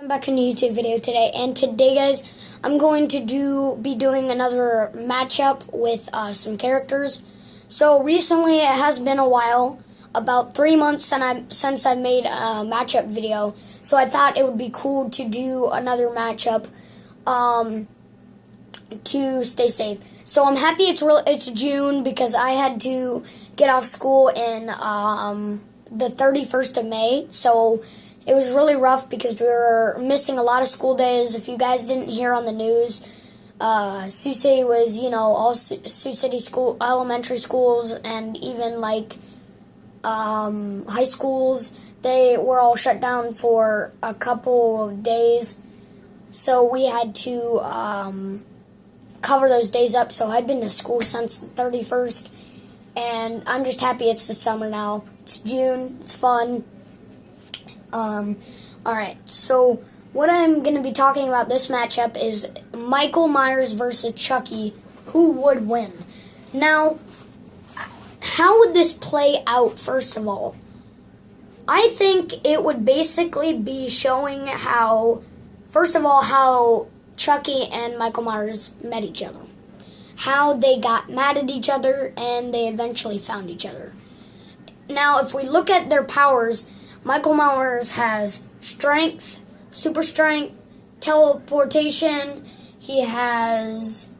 I'm back in a YouTube video today, and today, guys, I'm going to be doing another matchup with some characters. So recently, it has been a while, about 3 months since I made a matchup video. So I thought it would be cool to do another matchup to stay safe. So I'm happy it's June because I had to get off school in the 31st of May. So it was really rough because we were missing a lot of school days. If you guys didn't hear on the news, Sioux City was, all Sioux City elementary schools and even like high schools, they were all shut down for a couple of days. So we had to cover those days up. So I'd been to school since the 31st, and I'm just happy it's the summer now. It's June. It's fun. Alright, so what I'm going to be talking about this matchup is Michael Myers versus Chucky. Who would win? Now, how would this play out, first of all? I think it would basically be showing how, first of all, how Chucky and Michael Myers met each other. How they got mad at each other and they eventually found each other. Now, if we look at their powers, Michael Myers has strength, super strength, teleportation. He has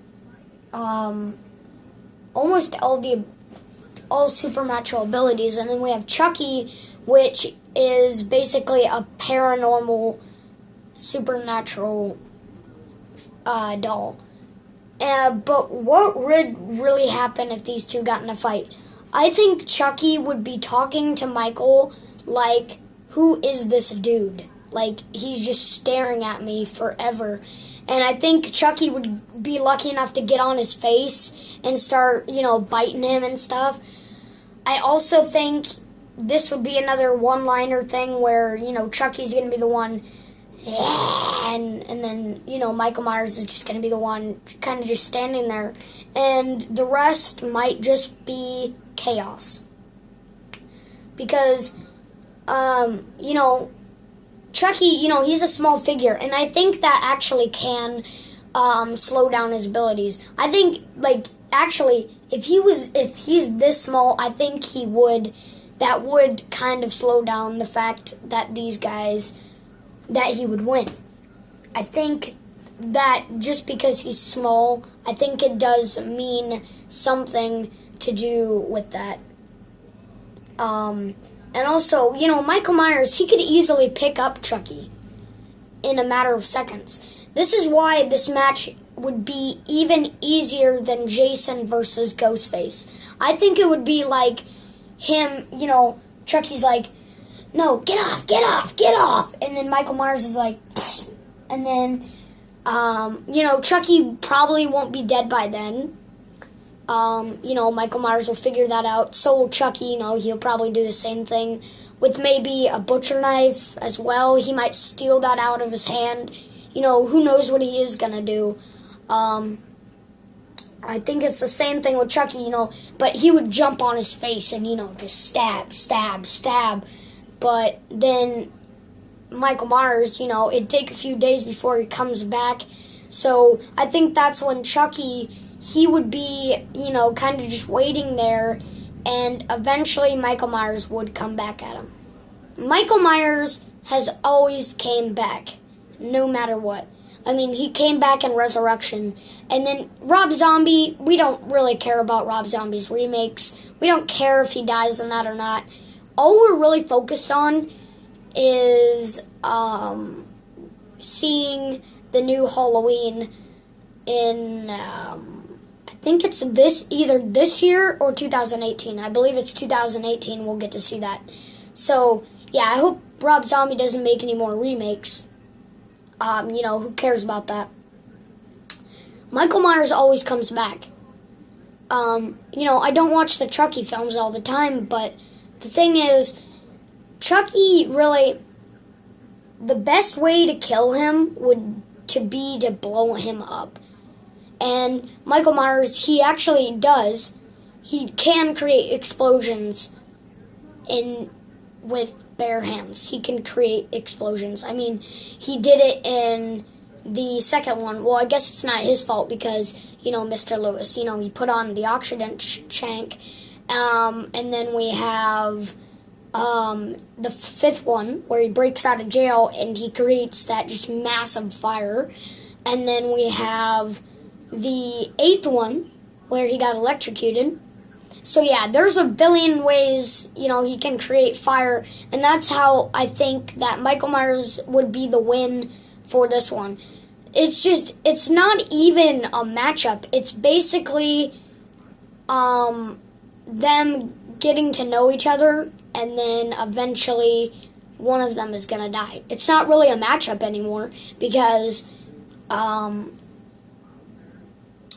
almost all supernatural abilities. And then we have Chucky, which is basically a paranormal, supernatural doll. But what would really happen if these two got in a fight? I think Chucky would be talking to Michael like, who is this dude? Like, he's just staring at me forever. And I think Chucky would be lucky enough to get on his face and start, biting him and stuff. I also think this would be another one-liner thing where, Chucky's going to be the one, and then, Michael Myers is just going to be the one kind of just standing there. And the rest might just be chaos. Because Chucky, he's a small figure, and I think that actually can slow down his abilities. I think, actually, if he's this small, I think that would kind of slow down the fact that these guys, that he would win. I think that just because he's small, I think it does mean something to do with that. And also, Michael Myers, he could easily pick up Chucky in a matter of seconds. This is why this match would be even easier than Jason versus Ghostface. I think it would be like him, Chucky's like, no, get off, get off, get off. And then Michael Myers is like, psst. And then, Chucky probably won't be dead by then. Michael Myers will figure that out. So will Chucky, he'll probably do the same thing with maybe a butcher knife as well. He might steal that out of his hand. Who knows what he is going to do. I think it's the same thing with Chucky, but he would jump on his face and, just stab, stab, stab. But then Michael Myers, it'd take a few days before he comes back. So I think that's when Chucky, he would be, kind of just waiting there, and eventually Michael Myers would come back at him. Michael Myers has always came back, no matter what. I mean, he came back in Resurrection. And then Rob Zombie, we don't really care about Rob Zombie's remakes. We don't care if he dies in that or not. All we're really focused on is seeing the new Halloween in, I think it's either this year or 2018. I believe it's 2018 we'll get to see that. So, yeah, I hope Rob Zombie doesn't make any more remakes. Who cares about that? Michael Myers always comes back. I don't watch the Chucky films all the time, but the thing is, Chucky really, the best way to kill him would be to blow him up. And Michael Myers, he actually does. He can create explosions with bare hands. He can create explosions. I mean, he did it in the second one. Well, I guess it's not his fault because, Mr. Lewis, he put on the oxygen tank. And then we have the fifth one where he breaks out of jail and he creates that just massive fire. And then we have the eighth one where he got electrocuted. So yeah, there's a billion ways, he can create fire. And that's how I think that Michael Myers would be the win for this one. It's not even a matchup. It's basically them getting to know each other, and then eventually one of them is going to die. It's not really a matchup anymore because,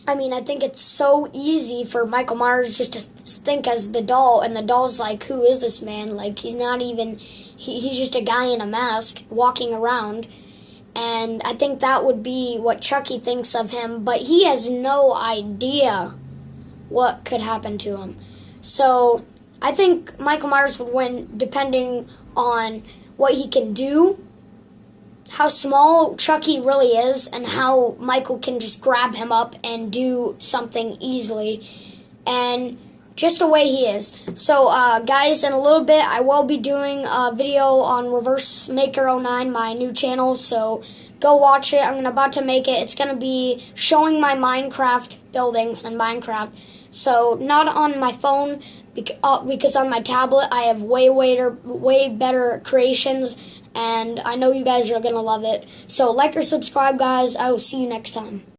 I think it's so easy for Michael Myers just to think as the doll, and the doll's like, who is this man? Like, he's not even, he's just a guy in a mask walking around. And I think that would be what Chucky thinks of him, but he has no idea what could happen to him. So I think Michael Myers would win depending on what he can do, how small Chucky really is, and how Michael can just grab him up and do something easily, and just the way he is. So, guys, in a little bit, I will be doing a video on Reverse Maker 09, my new channel, so go watch it. I'm about to make it. It's going to be showing my Minecraft buildings in Minecraft. So, not on my phone, because on my tablet, I have way better creations, and I know you guys are going to love it. So, like or subscribe, guys. I will see you next time.